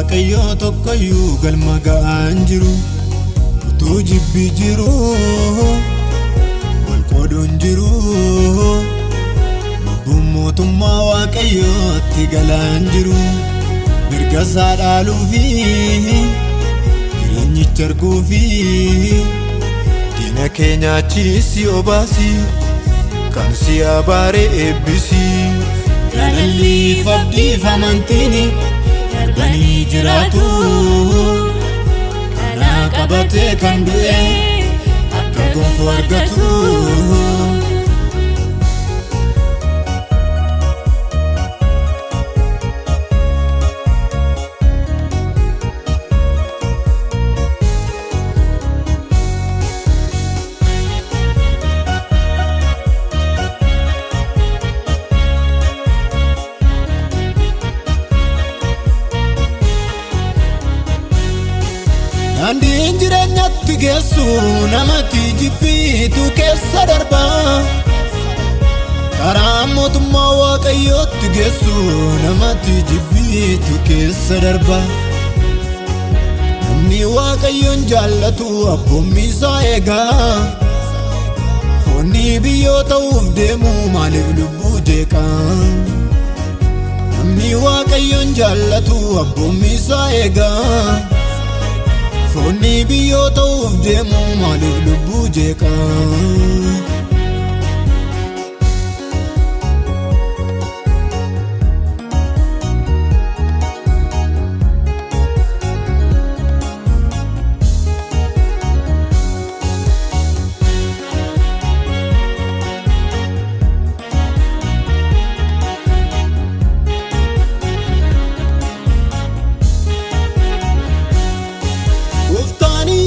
waaqayyo tokkoyyuu galma ga'aan jiru utuu jibbi jiru wal qooduun jiru lubbuun mootummaa waaqayyootti galaan jiru mirga isaa dhaaluu fi jireenyicha arguu fi diina keenyaachisi obaasi kan si abaare eebbisi jaalalli fabdiif amantiin darbanii jiraatu karaa qabatee kan du'e akka gonfoo argatu Andiin jireenyatti geessu namatti jibbiitu keessa darba karaa mootummaa waaqayyootti geessu namatti jibbiitu keessa darba namni waaqayyoon jaallatu abboommii isaa eegaa foonni biyyoo ta'uuf deemu maaliif lubbuu jeeqaa namni waaqayyoon jaallatu abboommii isaa eegaa foonni biyyoo ta'uuf deemu maaliif lubbuu jeeqaa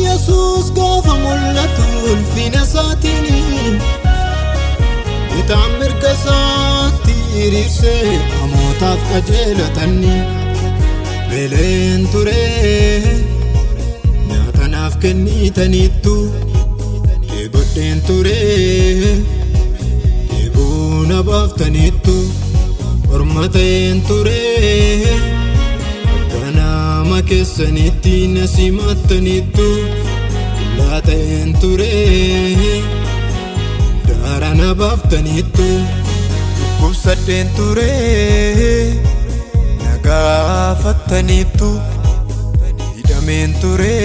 Yesus gaafa mul'atu ulfina isaatiini itaan mirga isaatti hiriirsee hamootaaf qajeelatani beeleen ture nyaata naaf kennitaniittu dheebodheen ture dheebuu na baaftaniittu orma ta'een ture nama keessanitti na simattaniittu kullaa ta'een ture daara na baaftaniittu dhukkubsadheen ture na gaafattaniittu hidhameen ture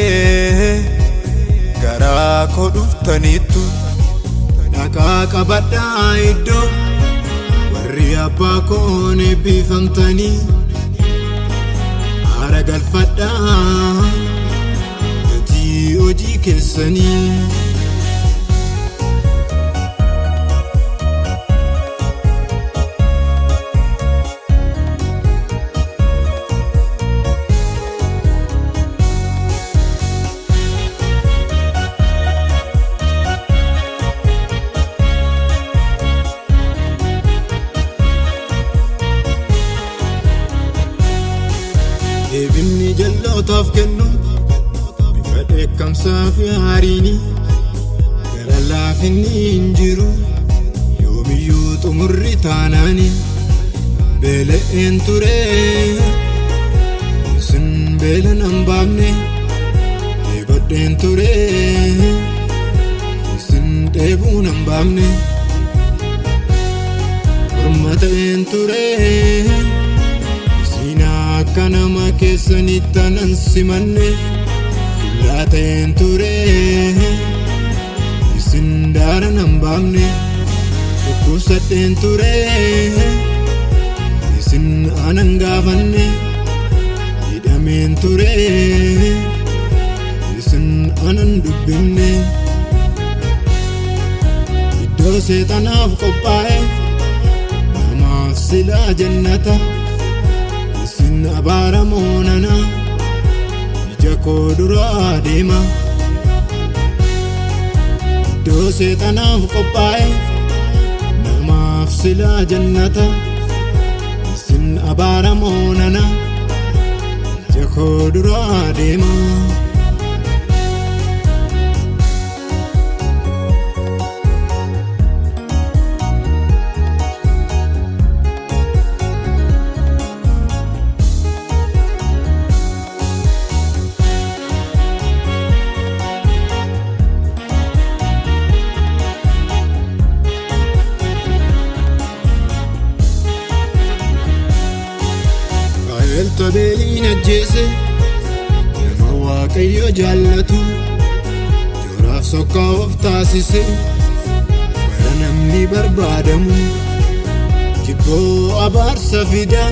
garaa koo dhuftaniittu dhaqaa qabadhaa iddoo warri abbaa koon eebbifamtanii Ara galfadha gatii hojii keessanii Eebinni jal'ootaaf kennu bifa dheekkamsaa fi haariini gara laafinni hin jiru yoomiyyuu xumurri taanaani beela'een ture isin beela nan baafne dheebodheen ture isin dheebuu nan baafne orma ta'een ture akka nama keessanitti anan simanne kullaa ta'een ture isin daara nan baafne dhukkubsadheen ture isin anan gaafanne hidhameen ture isin anan dubbifne iddoo seexanaaf qophaa'e namaaf silaa jannata abaaramoo nana ija koo duraa deema iddoo seexanaaf qophaa'e namaaf silaa jannata isin abaaramoo nana ija koo duraa deema Abeeliin ajjeese nama Waaqayyo jaallatu jooraaf sokkaa of taasise bara namni barbaadamu jibboo abaarsa fida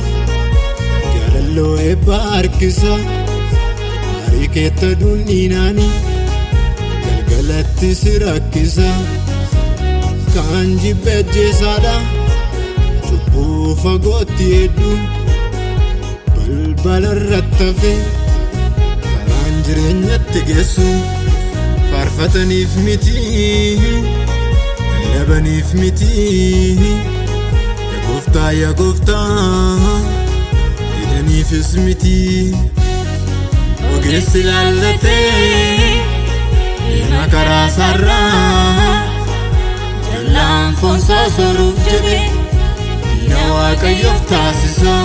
jaalalloo eebbaa harkisa aarii keetta duuniinaani galgalatti si rakkisa kaan jibbe ajjeesaadha cubbuu fagootti hedduu balbala irratti hafe karaan jireenyatti geessu faarfataniif miti lallabaniif miti yaa gooftaa jedhaniifis miti ogeessi laallatee deema karaa sarraa jallaan foon soosoruuf jedhe diina Waaqayyoof taasisa.